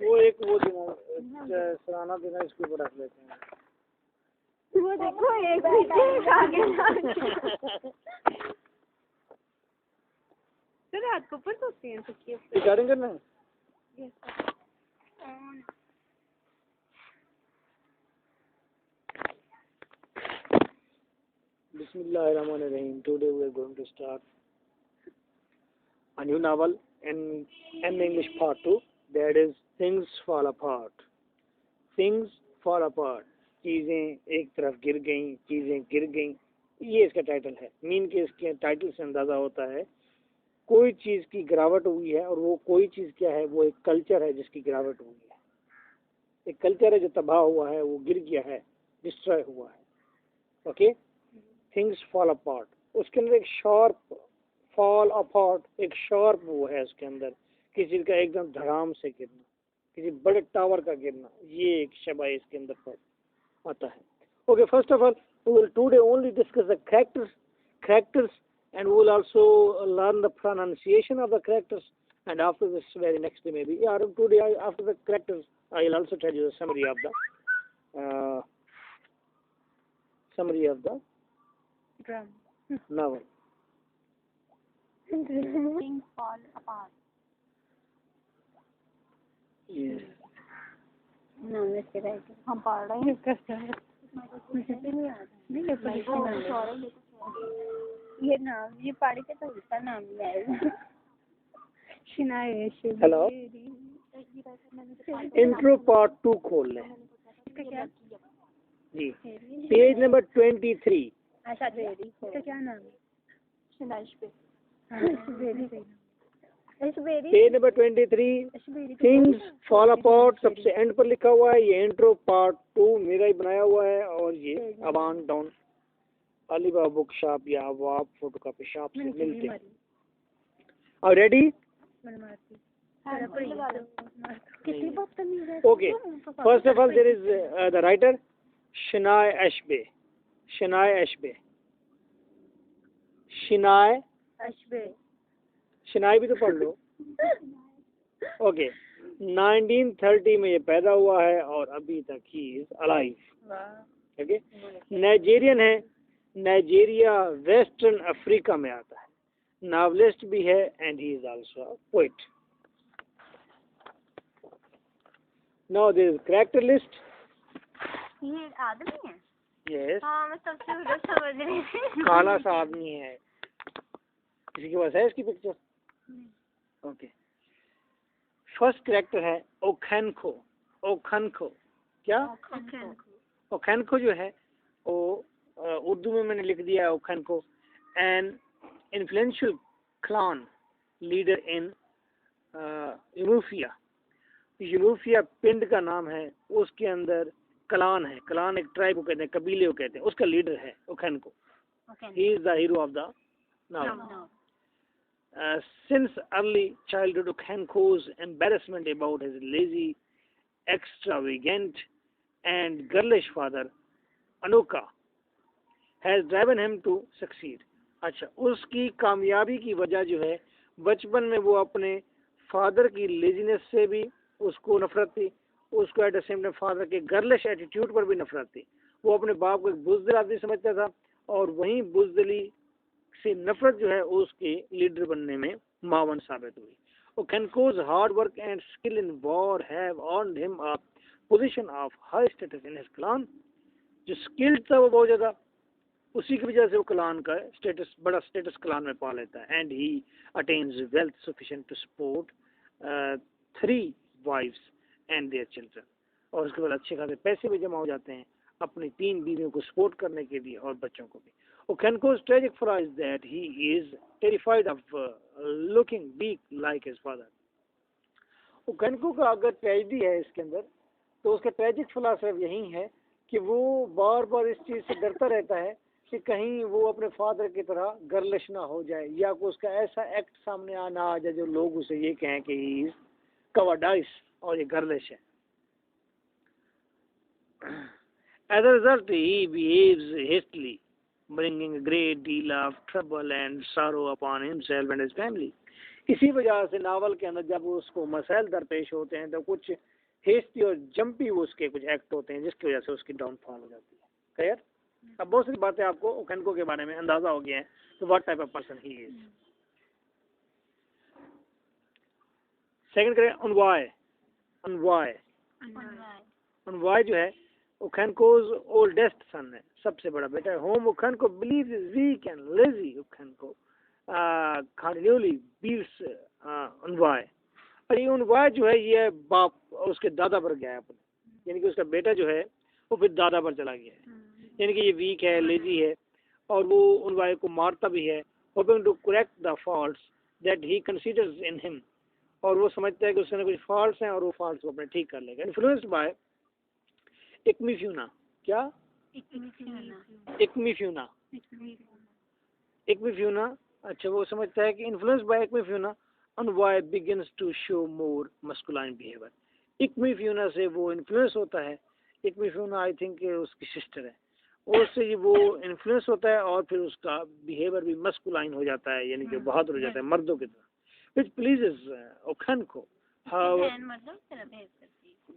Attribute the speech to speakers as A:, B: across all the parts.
A: वो एक वो देना सराहना देना इसके ऊपर रख लेते हैं।
B: वो देखो एक पीछे आगे तो रात को ऊपर सोते हैं तकिए पे।
A: रिकॉर्डिंग करना है। Bismillahirrahmanirrahim. Today we are going to start a new novel in English part 2. That is Things Fall Apart. Things Fall Apart. चीजें एक तरफ गिर गईं, चीजें गिर गईं, ये इसका टाइटल है। मीन के इसके टाइटल से अंदाजा होता है कोई चीज की गिरावट हुई है, और वो कोई चीज क्या है, वो एक कल्चर है जिसकी गिरावट हुई है। एक कल्चर है जो तबाह हुआ है, वो गिर गया है, डिस्ट्रॉय हुआ है। Okay, things fall apart. उसके अंदर एक शार्प फॉल अपार्ट, एक शार्प वो है उसके अंदर, किसी का एकदम धड़ाम से गिरना, किसी बड़े टावर का गिरना, ये एक शब्द इसके अंदर पर आता है। Okay, first of all we will today only discuss the characters and we will also learn the pronunciation of the characters, and after this very next day maybe today after the characters I will also tell you the summary of the novel.
B: Things fall apart.
A: Yeah.
B: No, Mr. Right. हम पढ़ रहे हैं कैसे है? मुझे नहीं याद। नहीं ये नाम ये पढ़ी थे तो उसका नाम नहीं आएगा। Shinay Shiv.
A: Hello, intro part 2 खोल लें जी, पेज नंबर 23।
B: अच्छा बेरी, इसका क्या नाम है? शिनाइश पे।
A: Page number 23, things fall apart सबसे एंड पर लिखा हुआ है। ये इंट्रो पार्ट 2 मेरा ही बनाया हुआ है, और ये अबान टाउन अलीबाबा बुक शॉप या वाब फोटो कॉपी शॉप से मिलते हैं। और ready? Okay, first of all there is the writer Chinua Achebe. Chinua भी तो पढ़ लो। ओके, 1930 में ये पैदा हुआ है और अभी तक he is alive. Okay, Nigerian है, नाइजीरिया वेस्टर्न अफ्रीका में आता है। नॉवलिस्ट भी है and he is also a poet. Now there is character list.
B: ये आदमी है?
A: यस।
B: हाँ, मैं सबसे पहले समझ रही थी।
A: काला सा आदमी है। किसी के पास है इसकी पिक्चर? ओके, फर्स्ट कैरेक्टर है ओखैनको। क्या? ओखैनको जो है वो उर्दू में मैंने लिख दिया है Okonkwo, an influential clan leader in Umuofia पिंड का नाम है, उसके अंदर क्लान है। क्लान एक ट्राइब को कहते हैं, कबीले को कहते हैं, उसका लीडर है Okonkwo. He is the hero of the novel. Since early childhood, Okanko's embarrassment about his lazy, extravagant, and girlish father, Anoka, has driven him to succeed. अच्छा, उसकी कामयाबी की वजह जो है, बचपन में वो अपने फादर की लेजीनेस से भी उसको नफरत थी, उसको at the same time father के गर्लिश एटीट्यूड पर भी नफरत थी। वो अपने बाप को एक बुज़दिल आदमी समझता था, और वहीं बुज़दिली से नफरत जो है उसके लीडर बनने में मावन साबित हुई। Okanko's hard work and skill in war have earned him a position of high status in his clan. जो स्किल्ड था वो बहुत ज्यादा, उसी की वजह से वो क्लान का स्टेटस, बड़ा स्टेटस क्लान में पा लेता है। And he attains wealth sufficient to support 3 wives and their children. और उसके बाद अच्छे खासे पैसे भी जमा हो जाते हैं अपनी 3 बीवियों को सपोर्ट करने के लिए और बच्चों को भी। Okanko's tragic flaw is that he is terrified of looking weak like his father. Okanko का अगर ट्रेजेडी है इसके अंदर, तो उसका ट्रेजिक फ्लॉ सिर्फ यही है कि वो बार बार इस चीज़ से डरता रहता है कि कहीं वो अपने फादर की तरह गर्लिश ना हो जाए, या को उसका ऐसा एक्ट सामने आना आ जाए जो लोग उसे ये कहें कि ही इज कवाडाइस और ये गर्लिश है। As a result, he behaves hastily, bringing a great deal of trouble and sorrow upon himself and his family. इसी वजह से नावल के अंदर जब उसको मसाइल दरपेश होते हैं तो कुछ हेस्टी और जंपी उसके कुछ एक्ट होते हैं जिसकी वजह से उसकी डाउनफॉल हो जाती है। क्लियर? अब बहुत सारी बातें आपको ओखनको के बारे में अंदाजा हो गया है, तो what type of person he is. Second करें अनवाय। अनवाय अनवाय जो है ओखनको's ओल्डेस्ट सन है, सबसे बड़ा बेटा है। Whom Okonkwo believe is weak and lazy Okonkwo कार्डियोली बीट्स अनवाय। और ये अनवाय जो है ये बाप और उसके दादा पर गया है अपने, यानी कि उसका बेटा जो है वो फिर दादा पर चला गया है, यानी कि ये वीक है, लेजी है, और वो अनवाय को मारता भी है, hoping to correct the faults that he considers in him, और वो समझता है कि उसमें कुछ फॉल्ट्स हैं और वो फॉल्ट्स को अपने ठीक कर लेगा। Influenced by Ikemefuna. क्या? इक्मीफ्यूना। इक्मीफ्यूना, अच्छा, वो समझता है कि influenced by Ikemefuna Nwoye begins to show more masculine behaviour. Ikemefuna से वो इन्फ्लुएंस होता है। इक्मीफ्यूना आई थिंक उसकी सिस्टर है, उससे वो इन्फ्लुएंस होता है और फिर उसका बिहेवियर भी मस्कुलाइन हो जाता है, यानी कि बहादुर हो जाता है, मर्दों की तरह। Which pleases ओखनको,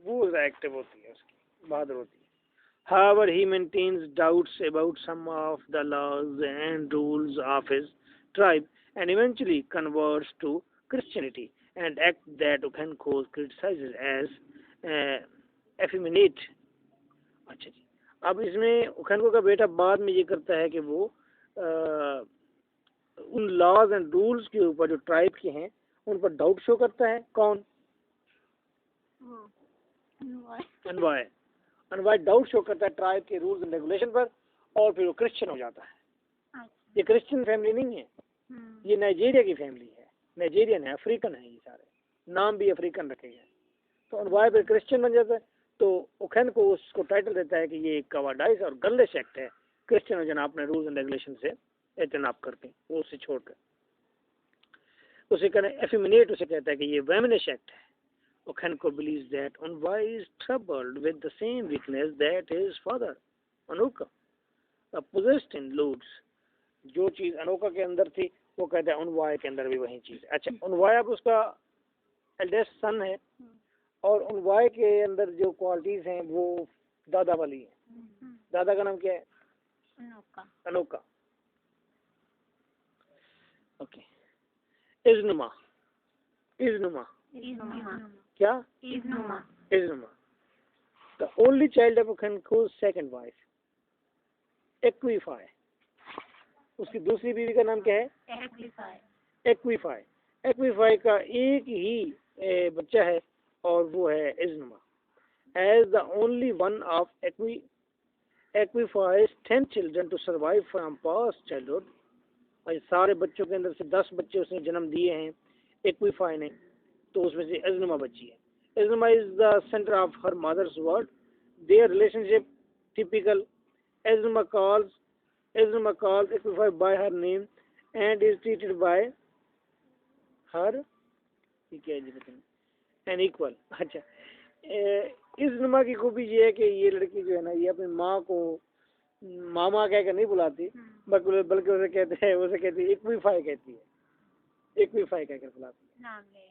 A: वो एक्टिव होती है, उसकी बहादुर होती है। However, he maintains doubts about some of the laws and rules of his tribe and eventually converts to Christianity, an act that Okhonko criticizes as effeminate. अच्छा जी, अब इसमें ओखनको का बेटा बाद में ये करता है कि वो उन लॉज एंड रूल्स के ऊपर जो ट्राइब के हैं उन पर डाउट शो करता है। कौन? अनवाय। अनवाय डाउट शो करता है ट्राइब के रूल्स एंड रेगुलेशन पर, और फिर वो क्रिश्चियन हो जाता है। ये क्रिश्चियन फैमिली नहीं है, ये नाइजीरिया की फैमिली है, नाइजीरियन है, अफ्रीकन है, ये सारे नाम भी अफ्रीकन रखे हैं। तो अनवाय फिर क्रिश्चियन बन जाता है, तो ओखनको उसको टाइटल देता है कि ये एक कवाडाइस और गर्लिश एक्ट है, क्रिश्चियन हो जाना अपने रूल्स एंड रेगुलेशन से एतनाब करके, वो उसे छोड़कर उसे कहते हैं एफिमिनेट, उसे कहता है कि ये वेमिनिश एक्ट है। ओखनको believes that Onwai is troubled with the same weakness that his father Anoka possessed in Lords। जो चीज अनोका के अंदर थी वो कहता है उनवाय के अंदर भी वही चीज। अच्छा, उनवाय अब उसका एल्डेस्ट सन है, और उनवाय के अंदर जो क्वालिटीज हैं वो दादा वाली है। दादा का नाम क्या है? अनोका। Okay, Ezinma. इज़नुमा क्या? Ezinma. The only child of Okonkwo's second wife Ekwefi. उसकी दूसरी बीवी का नाम क्या है? एक्वीफाई। एक्वीफाई का एक ही बच्चा है और वो है Ezinma. As the only one of Ekwefi's 10 children to survive from past childhood. और सारे बच्चों के अंदर से 10 बच्चे उसने जन्म दिए हैं एक्वीफाई ने, तो उसमें से इज़नुमा बच्ची है। Ezinma is the centre of her mother's world, their relationship typical. Ezinma calls Ekwefi by her name and is treated by her, क्या है जी, एन इक्वल। अच्छा, इज़नुमा की खूबी ये है कि ये लड़की जो है ना, ये अपनी माँ को मामा कहकर नहीं बुलाती, बल्कि उसे कहते हैं, उसे कहती है एक्वीफाई, कहती है एक्वीफाई कहकर बुलाती है,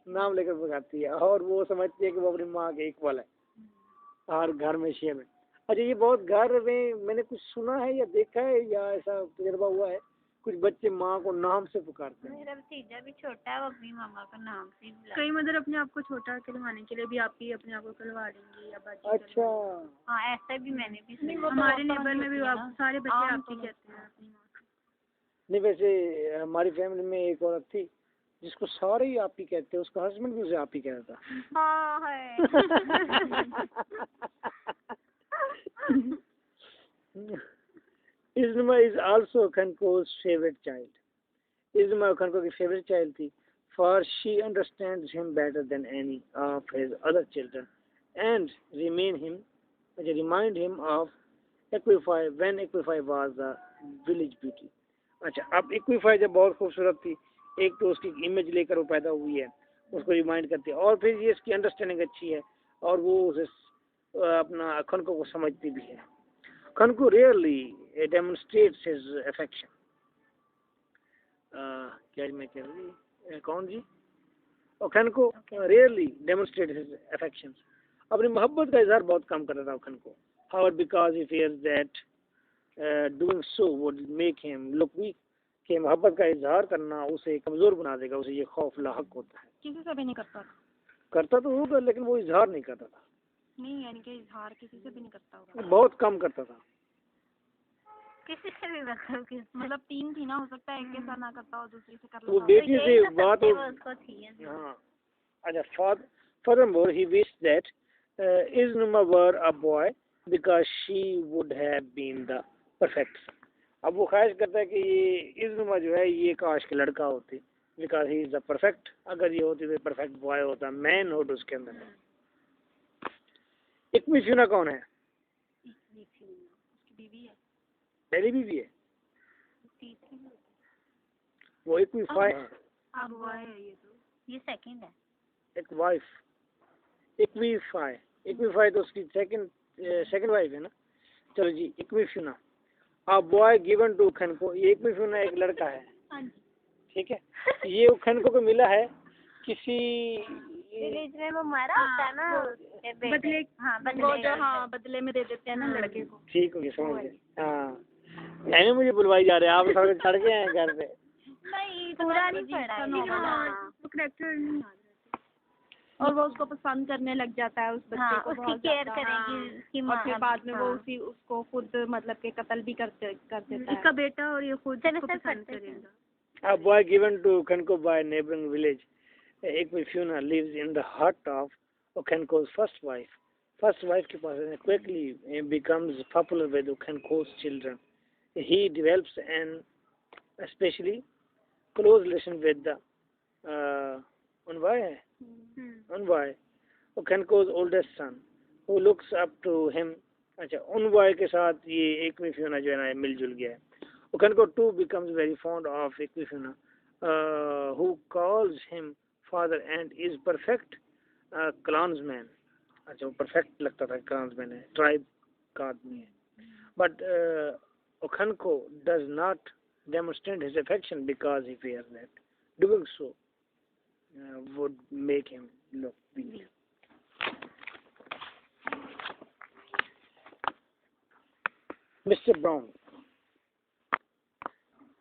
A: नाम लेकर बुलाती है, और वो समझती है कि वो अपनी माँ के इक्वल है हर घर में, शेयर में। अच्छा, ये बहुत घर में मैंने कुछ सुना है या देखा है या ऐसा तजुर्बा हुआ है, कुछ बच्चे माँ को नाम से पुकारते हैं।
B: मेरा भतीजा भी छोटा है, वो अपनी मामा का नाम से ही बुलाता है। कई मदर अपने आप को छोटा कहलवाने के लिए भी आप ही अपने आप को कहलवा देंगे या बाजी।
A: अच्छा,
B: हाँ, ऐसा भी मैंने भी सुना। हमारे नेबर में भी आप सारे बच्चे आप ही कहते हैं अपनी माँ को।
A: नहीं, वैसे हमारी फैमिली में एक औरत थी जिसको सारे ही आप ही कहते हैं, उसका हस्बैंड भी उसे आप ही कहता था।
B: हाँ है।
A: इज़नुमा is also Okhonko's favorite child. इज़नुमा ओखनको की फेवरेट चाइल्ड थी, for she understands him better than any of his other children and remind him of Equify when Equify was a village beauty। अच्छा, अब Equify जब बहुत खूबसूरत थी, एक तो उसकी इमेज लेकर वो पैदा हुई है, उसको रिमाइंड करती है, और फिर ये इसकी अंडरस्टैंडिंग अच्छी है और वो उसे अपना ओखनको को समझती भी है। ओखनको rarely demonstrates his affection। क्या मैं कह रही, कौन जी? Okonkwo rarely demonstrate his affections, अपनी मोहब्बत का इजहार बहुत कम करता था Okonkwo. However because he fears that doing so would make him look weak, कि मोहब्बत का इजहार करना उसे कमजोर बना देगा, उसे ये खौफ लाहक होता है।
B: किसी से भी नहीं करता था?
A: करता तो होगा लेकिन वो इजहार नहीं करता था।
B: नहीं, यानी कि इजहार किसी से भी नहीं करता होगा,
A: बहुत कम करता था।
B: किसी से भी मतलब तीन थी ना, हो सकता है एक के साथ ना करता हो, दूसरी से कर
A: वो
B: लेता
A: बेटी से बात हो।
B: उसको थी।
A: हाँ, अच्छा, furthermore he wished that Iznuma were a boy because she would have been the perfect son. अब वो ख्वाहिश करता है कि ये इज़्नुमा जो है ये काश के लड़का होती, because he is the perfect, अगर ये होती तो परफेक्ट बॉय होता, मैन हुड उसके अंदर है। इक्विफ्यूना कौन है?
B: उसकी बीवी है,
A: पहली बीवी है वो। इक्विफाई है,
B: ये सेकंड है।
A: एक वाइफ, इक्विफाई तो उसकी सेकंड वाइफ है ना। चलो जी, इक्विफ्यूना अ बॉय गिवन टू खनको, ये इक्विफ्यूना एक लड़का है, ठीक है। ये खनको को मिला है किसी
B: विलेज में, वो मारा होता है ना बदले, बदले में दे देते हैं ना लड़के को।
A: ठीक हो गया, समझ गए। हाँ, मैंने मुझे बुलवाई जा रहे हैं, आप थोड़े चढ़ गए हैं घर पे।
B: नहीं, पूरा नहीं पढ़ा है, वो करेक्टर नहीं आ रहा, और वो उसको पसंद करने लग जाता है, उस बच्चे को
C: उसकी केयर करेगी उसकी माँ,
B: और फिर बाद में वो उसको खुद मतलब के कत्ल भी कर देता है इसका बेटा, और ये खुद उसको पसंद करेगा।
A: A boy given to Okenko by a neighboring village, Equifuna lives in the heart of Okenko's first wife. First wife के पास quickly becomes popular with Okenko's children. He develops an especially close relation with the Unwai, Okenko's oldest son, who looks up to him. अच्छा, Unwai के साथ ये Equifuna जो है ना मिलजुल गया है। Okenko too becomes very fond of Equifuna, who calls him father and is perfect clansman. अच्छा, वो perfect लगता था, clansman है, tribe का आदमी है। But Okenko does not demonstrate his affection because he fears that doing so would make him look weak. Mr. Brown,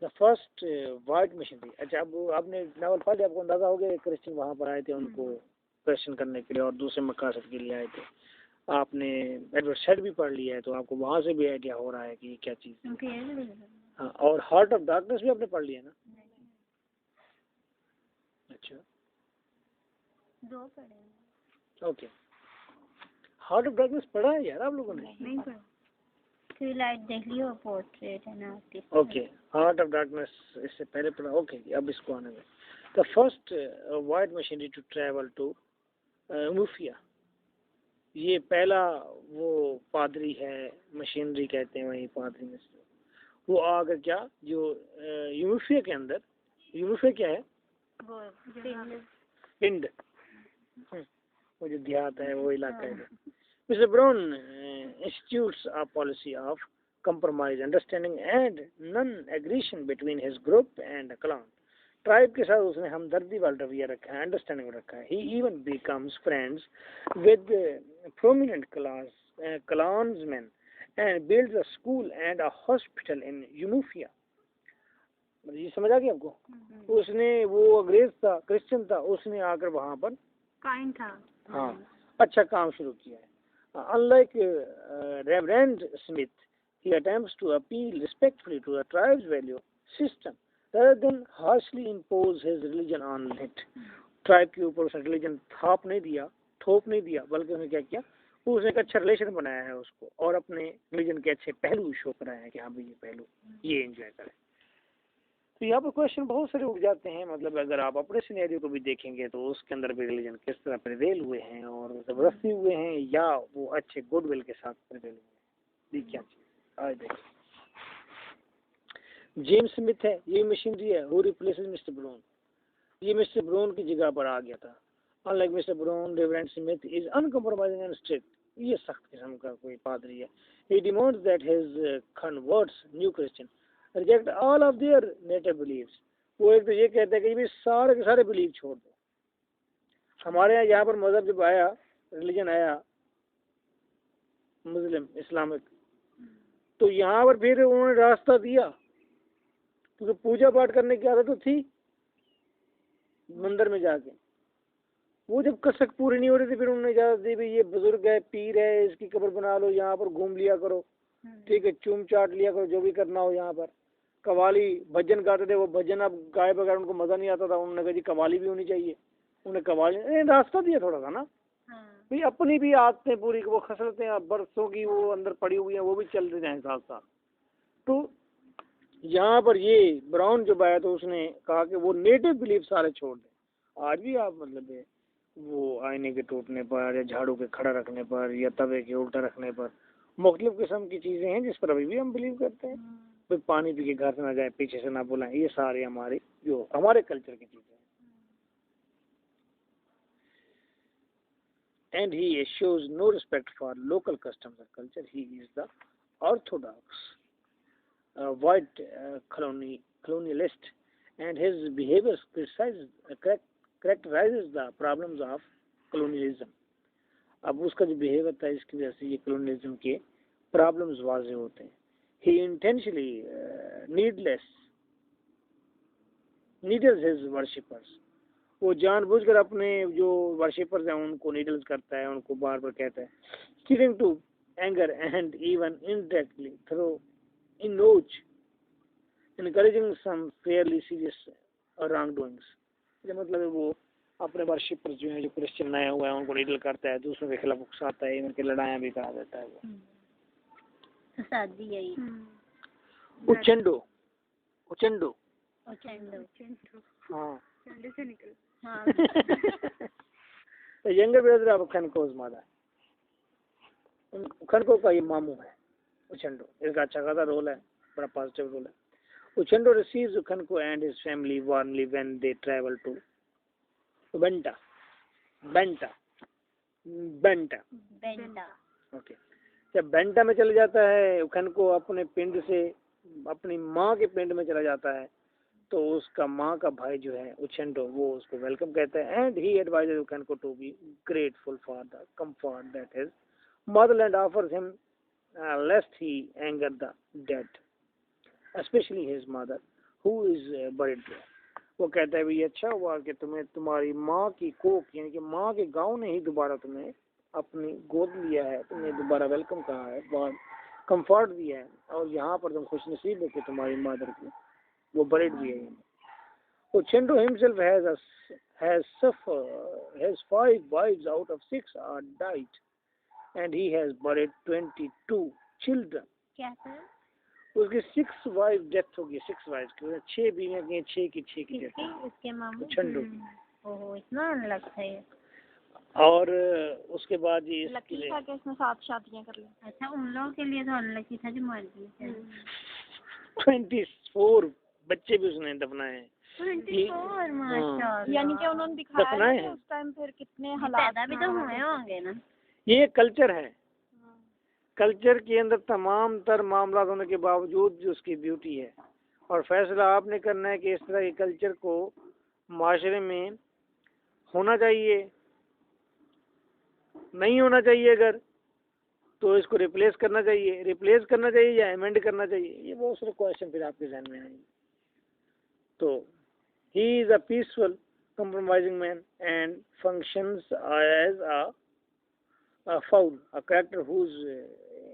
A: the first white missionary. अच्छा, अब आपने नावल पढ़ लिया, आपको अंदाजा हो गया क्रिश्चियन वहाँ पर आए थे उनको क्वेश्चन करने के लिए और दूसरे मकासद के लिए आए थे। आपने एडवर्ड साइड भी पढ़ लिया है तो आपको वहाँ से भी आइडिया हो रहा है कि ये क्या चीज़ है। हाँ, और हार्ट ऑफ डार्कनेस भी आपने पढ़ लिया ना? अच्छा,
C: दो पढ़े।
A: ओके, हार्ट ऑफ डार्कनेस पढ़ा है यार आप लोगों ने?
B: नहीं पढ़ा।
C: लाइट देख लियो, पोर्ट्रेट है ना।
A: ओके, हार्ट ऑफ डार्कनेस इससे पहले पढ़ा। ओके, अब इसको आने में the first white missionary to travel to Umuofia, ये पहला वो पादरी है, मशीनरी कहते हैं वही पादरी में से, वो आकर क्या जो यूमुफिया के अंदर, यूमुफिया क्या है?
C: वो
A: पिंड, वो जो देहात है वो इलाका है। Mr. Brown institutes a policy of compromise, understanding and non-aggression between his group and the clan. Tribe के साथ उसने हमदर्दी वाला रवैया रखा है, अंडरस्टैंडिंग रखा है। He even becomes friends with prominent clansmen and builds a school and a hospital in Yumufia. ये समझ आ गया आपको? उसने, वो अंग्रेज था, क्रिश्चियन था, उसने आकर वहाँ पर
B: काइंड था,
A: हाँ, अच्छा काम शुरू किया है। Unlike Reverend Smith, he attempts to appeal respectfully to the tribe's value system rather than harshly impose his religion on it. Tribe के ऊपर उसने रिलीजन थोप नहीं दिया, बल्कि उसने क्या किया, उसने एक अच्छा रिलेशन बनाया है उसको और अपने रिलीजन के अच्छे पहलू शो कराए हैं कि हाँ भाई ये पहलू ये एंजॉय करें। तो यहाँ पर क्वेश्चन बहुत सारे उठ जाते हैं, मतलब अगर आप अपने सिनेरियो को भी देखेंगे तो उसके अंदर भी रिलीजन किस तरह प्रिवेल हुए हैं और जबरदस्ती हुए हैं या वो अच्छे गुडविल के साथ प्रिवेल हुए हैं, क्या चीज़ आज देखिए। जेम्स स्मिथ है, ये मशीनरी है, वो रिप्लेसेस मिस्टर ब्राउन, ये मिस्टर ब्राउन की जगह पर आ गया था। Unlike mister Brown, reverend Smith is uncompromising and strict, ये सख्त किस्म का कोई पादरी है। He demands that his converts new Christian reject all of their native beliefs, वो एक तो ये कहते हैं कि भी सारे के सारे बिलीव छोड़ दो, हमारे यहाँ पर मजहब जब आया, रिलीजन आया मुस्लिम इस्लामिक, तो यहाँ पर फिर उन्होंने रास्ता दिया, क्योंकि पूजा पाठ करने की आदत तो थी मंदिर में जाके। वो जब कसक पूरी नहीं हो रही थी, फिर उन्होंने इजाजत दी, भाई ये बुजुर्ग है, पीर है, इसकी कब्र बना लो, यहाँ पर घूम लिया करो, ठीक है, चूम चाट लिया करो, जो भी करना हो। यहाँ पर कवाली भजन गाते थे, वो भजन अब गाए बगैर उनको मजा नहीं आता था, उन्होंने कहा जी कवाली भी होनी चाहिए, उन्हें कवाली रास्ता दिया थोड़ा सा ना। भाई अपनी भी आदतें पूरी, वो खसरतें बरसों की वो अंदर पड़ी हुई हैं, वो भी चल रहे हैं साथ साथ। तो यहाँ पर ये ब्राउन जो आया, तो उसने कहा कि वो नेटिव बिलीफ सारे छोड़ दें। आज भी आप मतलब है वो आईने के टूटने पर, या झाड़ू के खड़ा रखने पर, या तवे के उल्टा रखने पर, मुख्तलिफ किस्म की चीज़ें हैं जिस पर अभी भी हम बिलीव करते हैं। फिर पानी पी के घर से ना जाए, पीछे से ना बुलाएं, ये सारे हमारे जो हमारे कल्चर की चीज़ें हैं। And he shows no respect for local customs or culture. He is the orthodox white colonialist, and his behavior characterizes the problems of colonialism. अब उसका जो बिहेवियर था, इसकी वजह से ये colonialism के प्रॉब्लम्स वाजे होते हैं। He intentionally needles his worshippers. वो जानबूझकर अपने जो वर्शिपर्स हैं उनको नीडल्स करता है, उनको बार बार कहता है, steering to anger and even indirectly through notch encouraging some fairly serious wrongdoings. मतलब है वो अपने वर्शिपर्स जो हैं, जो क्रिश्चियन नया हुआ है, उनको नीडल करता है, दूसरों के खिलाफ उकसाता है, इनके लड़ाइयाँ भी करा देता है वो।
C: तो शादी यही
A: उचेंडो हाँ
B: से निकल
A: The younger brother of Khanko's mother. खनको का ये मामू है उचेंडो। इसका अच्छा खासा रोल है, बड़ा पॉजिटिव रोल है। उचेंडो receives Khanko and his family warmly when they travel to Benta. Okay, जब बेंटा में चले जाता है खनको, अपने पिंड से अपनी माँ के पिंड में चला जाता है, तो उसका माँ का भाई जो है उचेंडो, वो उसको वेलकम कहता है। And he advises Okonkwo to be grateful for the comfort that his motherland offers him lest he anger the dead, specially his mother who is buried there. वो कहता है भाई अच्छा हुआ कि तुम्हें तुम्हारी माँ की कोख, यानी कि माँ के गांव ने ही दोबारा तुम्हें अपनी गोद लिया है, तुम्हें दोबारा वेलकम कहा है, बहुत कंफर्ट दिया है, और यहाँ पर तुम खुश नसीब हो कि तुम्हारी मदर की वो बरीड भी है। Uchendo himself has 5 wives out of 6 are died, and he has buried 22 children.
C: क्या सर?
A: उसकी 6 वाइफ डेथ हो गई, 6 वाइफ की, 6 बीवियां की, 6 की डेथ।
C: इसके मामू
A: उचेंडो।
C: ओहो, इतना अलग था ये। और
A: उसके बाद ये
B: लकी था कि इसने 7 शादियां कर ली।
C: अच्छा, उन लोगों के लिए तो अनलकी था जो मर गई।
A: 24 बच्चे भी उसने दफनाए हैं।
C: 24 माशाल्लाह।
B: यानी कि उन्होंने दिखाया है कि उस टाइम फिर कितने हालात
C: पैदा भी तो हुए होंगे ना।
A: ये कल्चर है, कल्चर के अंदर तमाम तर मामला होने के बावजूद जो उसकी ब्यूटी है, और फैसला आपने करना है कि इस तरह के कल्चर को माशरे में होना चाहिए, नहीं होना चाहिए, अगर तो इसको रिप्लेस करना चाहिए या अमेंड करना चाहिए, ये बहुत सारे क्वेश्चन फिर आपके जहन में आएंगे। तो he is a peaceful compromising man and functions as a fowl, a character whose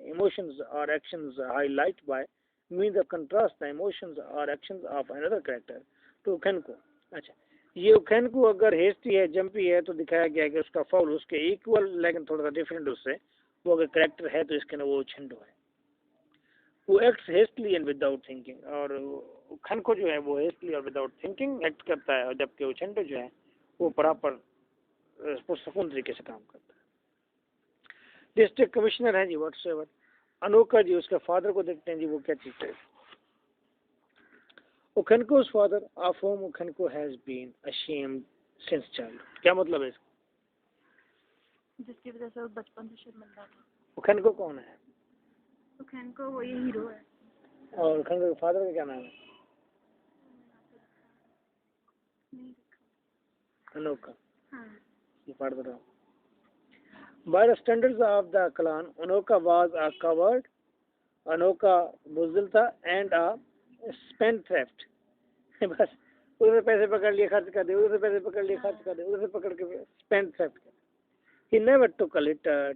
A: emotions or actions highlight by means of contrast the emotions or actions of another character. तो खनको, अच्छा ये खनको अगर हेस्टी है, जंपी है, तो दिखाया गया कि उसका फाउल उसके इक्वल लेकिन थोड़ा सा डिफरेंट उससे, वो अगर कैरेक्टर है तो इसके ना वो उचेंडो है। वो acts hastily and without thinking, और खनको जो है वो हेस्टली और विदाउट थिंकिंग एक्ट करता है, और जबकि उचेंडो जो है वो प्रॉपर सुकून तरीके से काम करता है। डिस्ट्रिक्ट कमिश्नर है जी व्हाट्सएवर अनोखा जी, उसके फादर को देखते हैं जी, वो क्या चीज है। Ukhenko's father, of whom Ukhenko has been ashamed since childhood. क्या मतलब है इसका?
B: जिसकी वजह से वो बचपन से शर्मिंदा था।
A: उखेनको कौन है?
B: उखेनको वो ये हीरो है।
A: और उखेनको के फादर का क्या नाम है? अनोखा।
B: हाँ।
A: ये पढ़ रहा हूँ. By the standards of the clan, Anoka was a coward, Anoka बुज़दिल था and a spendthrift. बस उधर पैसे पकड़ लिए खर्च कर दे, उधर पैसे पकड़ लिए खर्च कर दे, उधर पकड़ के spendthrift. He never took a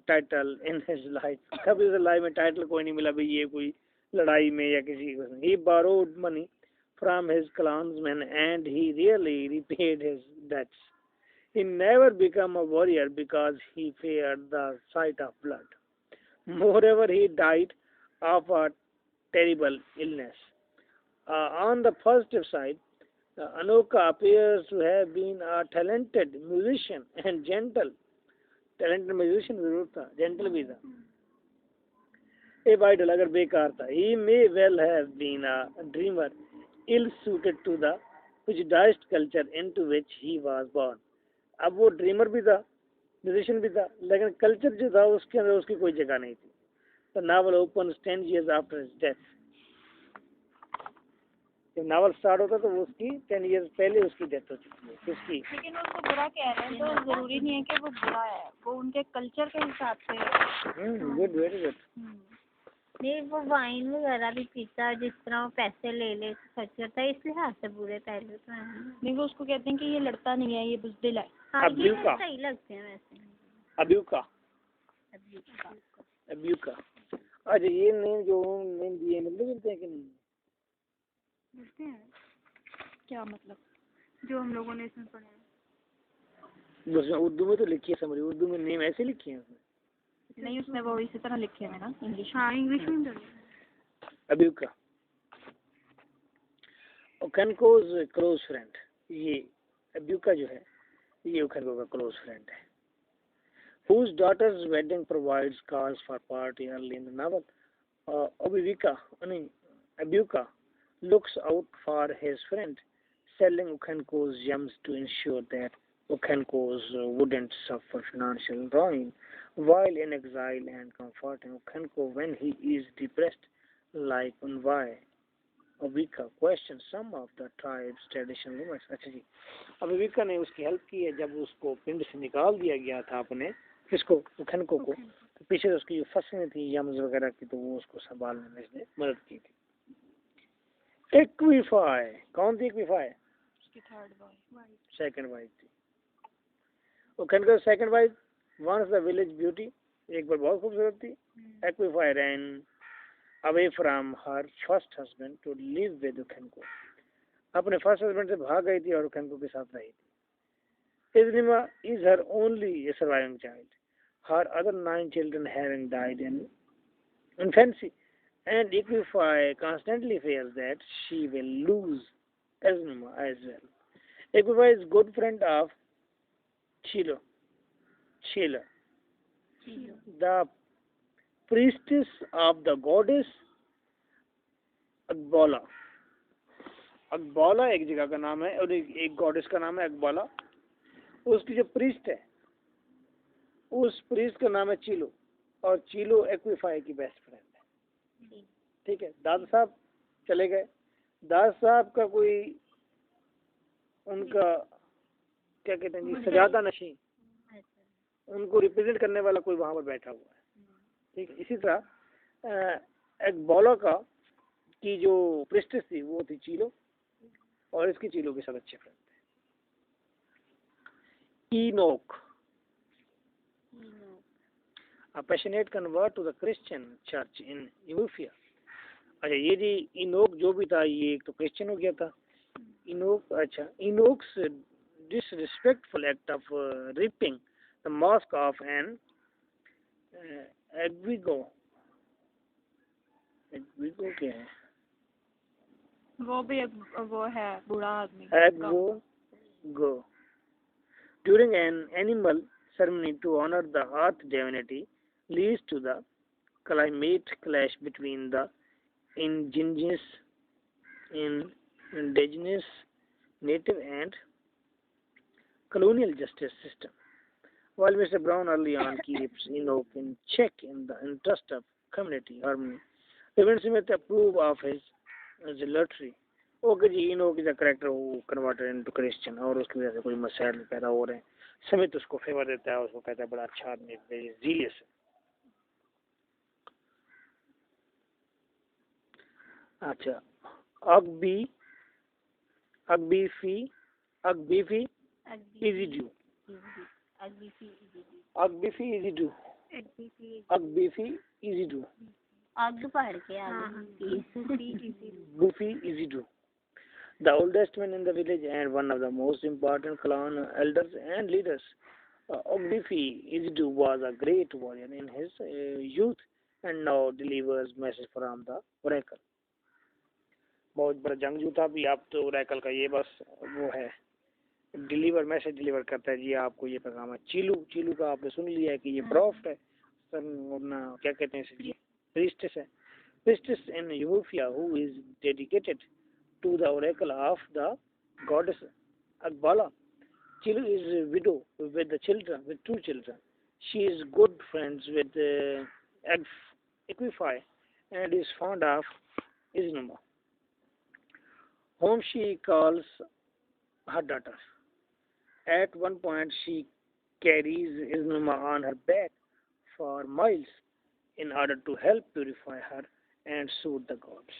A: title in his life. कभी उसे लाइफ में टाइटल कोई नहीं मिला भाई ये कोई लड़ाई में या किसी को. He borrowed money from his clansmen and he really repaid his debts. He never became a warrior because he feared the sight of blood. Moreover, he died of a terrible illness. On the positive side, Anoka appears to have been a talented musician and gentle. Talented musician जरूर था, gentle भी था. If idle अगर बेकार था, he may well have been a dreamer, ill-suited to the prejudiced culture into which he was born. अब वो dreamer भी था, म्यूजिशियन भी था, लेकिन कल्चर जो था उसके अंदर उसकी कोई जगह नहीं थी. The novel opens 10 years after his death. जब नावल स्टार्ट होता तो वो उसकी 10 years पहले उसकी डेथ हो चुकी है. किसकी?
B: लेकिन वो उसको बुरा कह रहे हैं तो जरूरी नहीं है कि वो बुरा है, वो उनके कल्चर के हिसाब से.
A: Good, very good.
C: नहीं वो वाइन वगैरह भी पीता, जिस तरह वो पैसे ले ले खर्च करता है, इस लिहाज से बुरे पहलू तो हैं.
B: नहीं वो उसको कहते हैं कि ये लड़ता नहीं है, ये बुज़दिल है.
C: हाँ ये सही लगते हैं वैसे.
A: अब्यूका. अच्छा ये नेम जो नेम दिए मतलब मिलते हैं कि नहीं?
B: मिलते हैं. क्या मतलब? जो हम लोगों ने इसमें पढ़ा है.
A: उसमें उर्दू में तो लिखी है, समझ उर्दू में नेम ऐसे लिखे हैं उसमें.
B: नहीं उसमें वो इसी तरह लिखे हैं ना इंग्लिश. हाँ इंग्लिश में.
A: अब्यूका ओकेनको's क्लोज फ्रेंड. ये अब्यूका जो है ये ओकेनको का क्लोज फ्रेंड है. Whose daughter's wedding provides cause for party early in the novel. Abuka looks out for his friend, selling Okenko's gems to ensure that Okenko's wouldn't suffer financial ruin while in exile and comforting Okenko when he is depressed. Like why Abika questions some of the tribe's traditional limits. अच्छा जी, अबीका ने उसकी help की है जब उसको पिंड से निकाल दिया गया था अपने किसको ओकेनको को, तो पीछे उसकी जो फसलें थी यम्स वगैरह की तो वो उसको संभालने में इसने मदद की थी. एक्विफाई कौन थी? एक्विफाई
B: उसकी थर्ड वाइफ,
A: सेकंड वाइफ थी. Okonkwo second wife once the village beauty, एक बार बहुत खूबसूरत थी. Ekwefi ran away from her first husband to live with Okenko. अपने फर्स्ट हस्बैंड से भाग गई थी और ओकेनको के साथ रही थी. Iznima is her only surviving child, her other 9 children having died in infancy, and Equify constantly fears that she will lose Iznima as well. Equify is good friend of Chilo, the priestess of the goddess अकबाला. अकबाला एक जगह का नाम है और एक goddess का नाम है अकबाला. उसकी जो प्रीस्ट है उस प्रीस्ट का नाम है चीलो और चीलो एक्विफाई की बेस्ट फ्रेंड है. ठीक है. दादा साहब चले गए. दादा साहब का कोई उनका क्या कहते हैं जी सजादा नशी, उनको रिप्रेजेंट करने वाला कोई वहां पर बैठा हुआ है. ठीक है. इसी तरह अकबाला का की जो प्रिस्टेस थी वो थी चीलो और इसकी चीलो के साथ अच्छे फ्रेंड थे. ईनोक a passionate convert to the Christian church in Ethiopia. अच्छा ये जी इनोक जो भी था ये एक तो क्रिश्चियन हो गया था. इनोक अच्छा Inox disrespectful act of ripping the mask of an Agwigo क्या है?
B: वो भी वो है बूढ़ा आदमी.
A: Agwigo during an animal ceremony to honor the earth divinity leads to the climate clash between the indigenous native and colonial justice system. While Mr. Brown early on keeps Enoch in check in the interest of community harmony, events may approve of his zealotry. Okay जी, Enoch का character वो converted into Christian और उसकी वजह से कोई मसाइल पैदा हो रहे हैं. समित उसको फेवर देता है, उसको कहता है बड़ा अच्छा आदमी, जीलियस। अच्छा, अगबीफी इजी डू, अगबीफी इजी डू, अगबीफी इजी डू,
C: आग पढ़ के
A: Buffy easy do. The oldest man in the village and one of the most important clan elders and leaders. Ogbifi Izidu was a great warrior in his youth and now delivers message from the oracle. बहुत बड़ा जंगजू था भी, अब तो oracle का ये बस वो है, मैसेज डिलीवर करता है जी, आपको ये पैगाम है। चीलू का आपने सुन लिया है कि ये प्रॉफ्ट है, क्या कहते हैं इसे जी, प्रीस्टेस है। Priestess in Ethiopia who is dedicated to the oracle of the goddess Akbala. Chilu is a widow with two children. She is good friends with Equify and is fond of Iznuma, whom she calls her daughter. At one point, she carries Iznuma on her back for miles in order to help purify her and soothe the gods.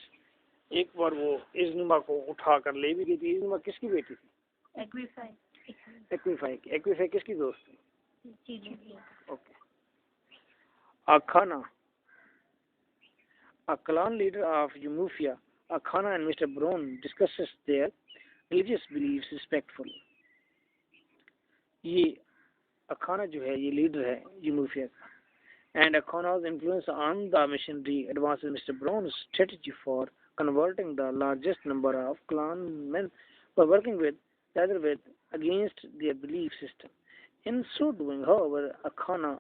A: एक बार वो इज़नुमा को उठा कर ले भी गई थी। इज़नुमा किसकी बेटी थी? एक्विफाई किसकी दोस्त थी? Okay. Akhana, a clan leader of Yumufia, Akhana and Mr. Brown discusses their religious beliefs respectfully. ये अखाना जो है ये लीडर है यूमुफिया का, and Akhana's influence on the missionary advances Mr. Brown's strategy for converting the largest number of clan men were working with against their belief system. In so doing, however, Akhana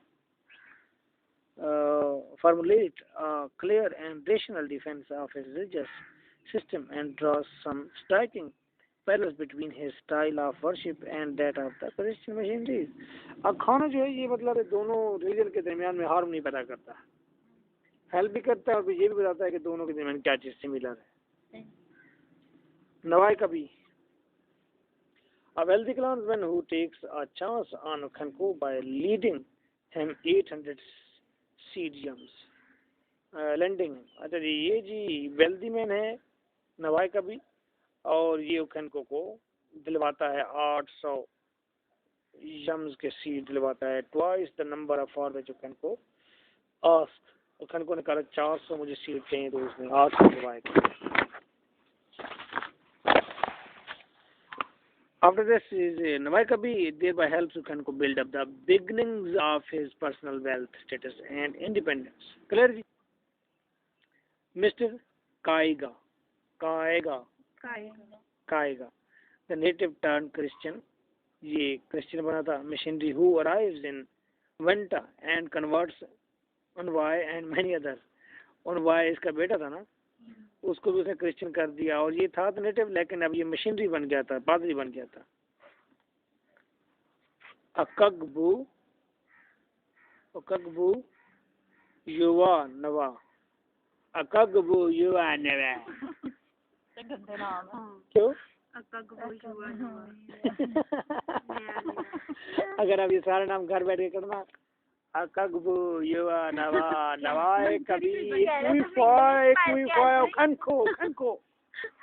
A: formulate a clear and rational defense of his religious system and draws some striking parallels between his style of worship and that of the Christian missionaries. अखाना जो है ये मतलब दोनों religion के दरमियान में harmony पैदा करता है, हेल्प भी करता है और ये भी बताता है कि दोनों के दरमियान क्या चीज सिमिलर है। नवाई कभी, a wealthy clansman who takes a chance on Khanko by leading him 800 seed yams, lending him। अच्छा जी, ये जी वेल्दी मैन है नवाई कभी, और ये खनको को दिलवाता है 800 यम्स के सीड दिलवाता है, twice the number of for which Okonkwo ask. Okonkwo ने कहा 400 मुझे सीड चाहिए, तो उसने 800 दिलवाए। After this is Navai Kabi thereby helps Khanko build up the beginnings of his personal wealth, status and independence. Clear ji? Mr. Kaiga, the native turned Christian, ये Christian बना था, missionary who arrives in Venta and converts Unwai and many others. Unwai इसका बेटा था ना, उसको भी उसने क्रिश्चियन कर दिया, और ये था तो नेटिव, लेकिन अब ये मिशनरी बन गया था, पादरी बन गया था। अकगबू युवा नवा, अकगबू युवा नवा क्यों? अगर आप ये सारे नाम घर बैठ के करना, अकगबू युवा नवा नवाए कभी खनको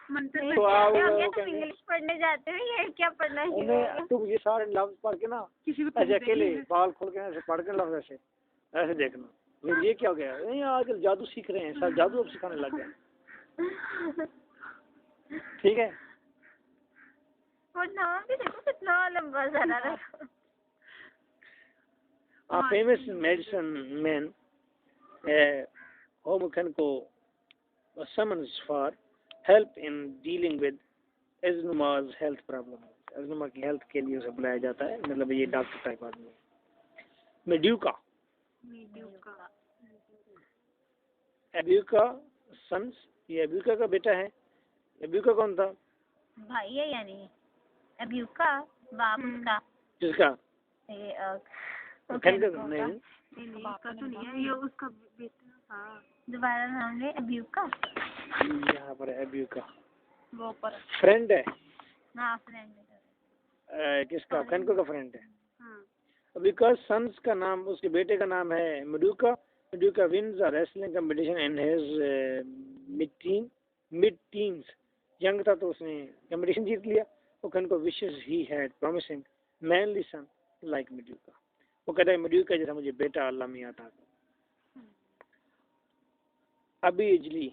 A: तो आप
C: इंग्लिश पढ़ने जाते हैं, ये क्या पढ़ना है?
A: तुम ये सारे लफ्ज पढ़ के ना ऐसे अकेले बाल खोल के ऐसे पढ़ के लफ्ज ऐसे देखना, ये क्या हो गया? नहीं आजकल जादू सीख रहे हैं, सब जादू अब सिखाने लग गए। ठीक है,
C: और नाम भी देखो कितना लंबा सारा रखा।
A: A famous medicine man, whom Khanko summons for help in dealing with Iznuma's health problem. Iznuma की हेल्थ के लिए उसे बुलाया जाता है, मतलब ये डॉक्टर टाइप आदमी है। एब्यूका सन्स, ये एब्यूका का बेटा है। एब्यूका कौन था?
C: भाई है यानी एब्यूका बाप उसका।
A: किसका?
B: नहीं इसका तो नहीं है, ये उसका बेटा था।
C: दोबारा नाम ले, एब्यूका।
A: यहाँ पर एब्यूका
B: वो पर
A: फ्रेंड है।
C: हाँ फ्रेंड है।
A: किसका? खनको का फ्रेंड है। बिकॉज सन्स का नाम, उसके बेटे का नाम है Maduka. Maduka wins a wrestling competition in his mid teens. Young था तो उसने कंपटीशन जीत लिया। वो Okonkwo wishes he had promising manly son like Maduka. वो कहता है मेडुका जैसा मुझे बेटा अल्लाह मियां था। अभी उजली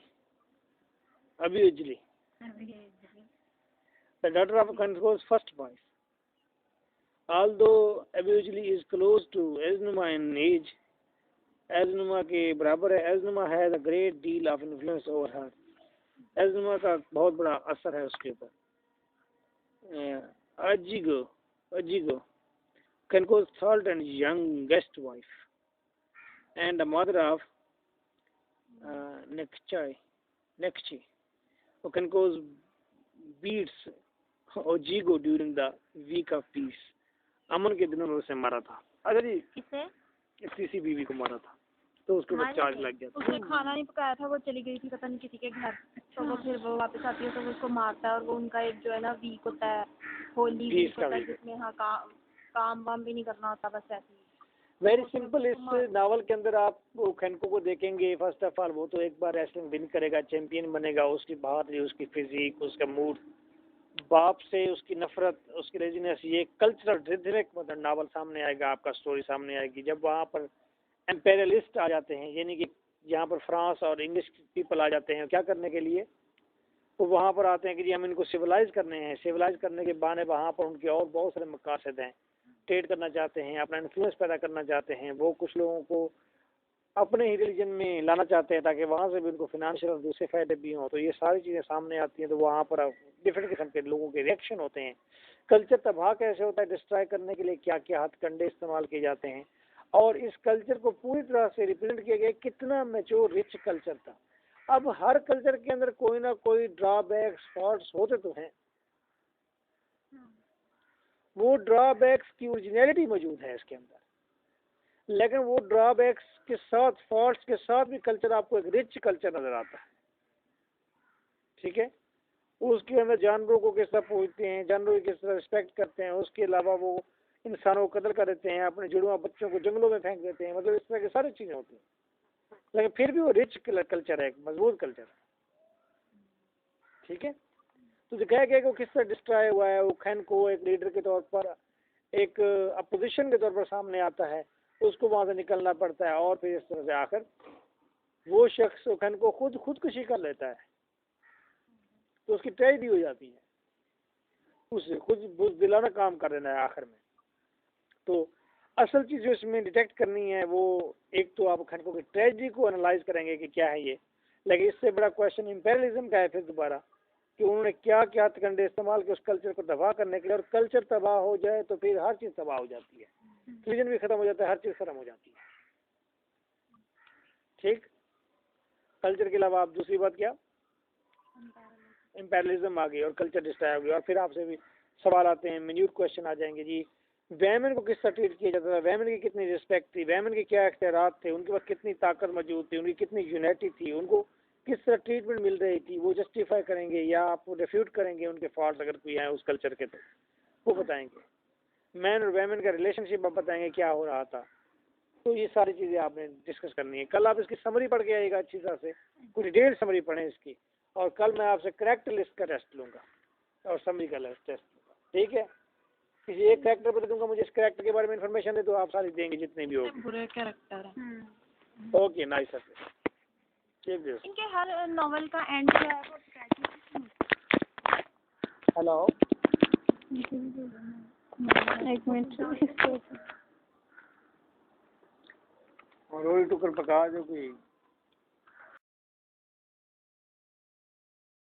A: the daughter of Khan's first wife. Although Abujli is close to Aznuma in age, Aznuma के बराबर है, Aznuma has a great deal of influence over her. Aznuma का बहुत बड़ा असर है उसके ऊपर। Ajigo, Khan's third and youngest wife, and the mother of Nekchi. Khan's beats Ojigo during the week of peace. अमन के दिनों में उसे मारा था। अच्छा जी, किसी बीवी को मारा था तो उसके ऊपर चार्ज लग गया था।
B: उसने खाना नहीं पकाया था, वो चली गई थी पता नहीं किसी के घर, तो वो फिर वो वापस आती है तो वो उसको मारता है। और वो उनका एक जो है ना वीक होता है, होली वीक होता है, जिसमें हाँ काम वाम भी नहीं करना होता, बस ऐसे ही।
A: Very simple. इस नावल के अंदर आप खनको को देखेंगे, फर्स्ट ऑफ ऑल वो तो एक बार रेसलिंग विन करेगा, चैंपियन बनेगा, उसकी बात, उसकी फिजिक, उसका मूड, बाप से उसकी नफरत, उसकी लेजीनेस, ये कल्चरल रिदमिक मतलब नावल सामने आएगा, आपका स्टोरी सामने आएगी। जब वहाँ पर एम्पेरियलिस्ट आ जाते हैं, यानी कि यहाँ पर फ्रांस और इंग्लिश पीपल आ जाते हैं, क्या करने के लिए? वो वहाँ पर आते हैं कि जी हम इनको सिविलाइज करने हैं। सिविलाइज करने के बहाने वहाँ पर उनके और बहुत सारे मकासद हैं, ट्रेड करना चाहते हैं, अपना इन्फ्लुएंस पैदा करना चाहते हैं। वो कुछ लोगों को अपने ही रिलीजन में लाना चाहते हैं ताकि वहाँ से भी उनको फिनेंशियल और दूसरे फायदे भी हों। तो ये सारी चीज़ें सामने आती हैं, तो वहाँ पर डिफरेंट किस्म के लोगों के रिएक्शन होते हैं। कल्चर तबाह कैसे होता है, डिस्ट्रॉय करने के लिए क्या क्या हथकंडे इस्तेमाल किए जाते हैं, और इस कल्चर को पूरी तरह से रिप्रेजेंट किया गया। कितना मैच्योर रिच कल्चर था। अब हर कल्चर के अंदर कोई ना कोई ड्रॉबैक्स, फॉल्ट्स होते तो हैं। वो ड्रॉबैक्स की ओरिजिनलिटी मौजूद है इसके अंदर, लेकिन वो ड्रॉबैक्स के साथ, फॉल्ट्स के साथ भी कल्चर आपको एक रिच कल्चर नजर आता है। ठीक है, उसके अंदर जानवरों को किस तरह पूजते हैं, जानवरों की किस तरह रिस्पेक्ट करते हैं, उसके अलावा वो इंसानों को कदर कर देते हैं, अपने जुड़वा बच्चों को जंगलों में फेंक देते हैं, मतलब इस तरह की सारी चीजें होती हैं। लेकिन फिर भी वो रिच कल्चर है, एक मजबूत कल्चर है। ठीक है, तो दिखाया गया कि वो किस तरह डिस्ट्रॉय हुआ है। वो खैन को एक लीडर के तौर पर, एक अपोजिशन के तौर पर सामने आता है, उसको वहां से निकलना पड़ता है, और फिर इस तरह से आकर वो शख्स खैन को खुदकुशी कर लेता है, तो उसकी ट्रेजेडी हो जाती है, उसे खुद दिलाना काम कर देना है आखिर में। तो असल चीज जो इसमें डिटेक्ट करनी है वो, एक तो आप खनकों की ट्रेजेडी को एनालाइज करेंगे कि क्या है ये, लेकिन इससे बड़ा क्वेश्चन इंपेरियलिज्म का है फिर दोबारा, कि उन्होंने क्या क्या हथकंडे इस्तेमाल किए उस कल्चर को तबाह करने के लिए। और कल्चर तबाह हो जाए तो फिर हर चीज तबाह हो जाती है, रिलीजन भी खत्म हो जाता है, हर चीज खत्म हो जाती है। ठीक, कल्चर के अलावा आप दूसरी बात क्या, इंपेरियलिज्म आ गई और कल्चर डिस्ट्रॉय हो गई। और फिर आपसे भी सवाल आते हैं, मिन्यूट क्वेश्चन आ जाएंगे जी, वैमन को किस तरह ट्रीट किया जाता था, वैमन की कितनी रिस्पेक्ट थी, वैमन के क्या इख्तियारात थे, उनके पास कितनी ताकत मौजूद थी, उनकी कितनी यूनिटी थी, उनको किस तरह ट्रीटमेंट मिल रही थी, वो जस्टिफाई करेंगे या आप रिफ्यूट करेंगे उनके फॉल्ट अगर कोई है उस कल्चर के, तो वो बताएंगे। मैन और वैमन का रिलेशनशिप आप बताएंगे क्या हो रहा था। तो ये सारी चीज़ें आपने डिस्कस करनी है। कल आप इसकी समरी पढ़ के आइएगा अच्छी तरह से, कुछ डिटेल समरी पढ़ें इसकी, और कल मैं आपसे करेक्ट लिस्ट का टेस्ट लूँगा और समरी का टेस्ट लूँगा। ठीक है, किसी एक कैरेक्टर बता दूंगा, मुझे इस कैरेक्टर के बारे में इन्फॉर्मेशन दे, तो आप सारी देंगे जितने भी होंगे।
B: बुरे कैरेक्टर है।
A: Okay, nice sir.
B: इनके हर नॉवल का एंड जो है वो ट्रेजिक।
A: हेलो,
B: एक मिनट,
A: और रोटी टुकर पका जो कोई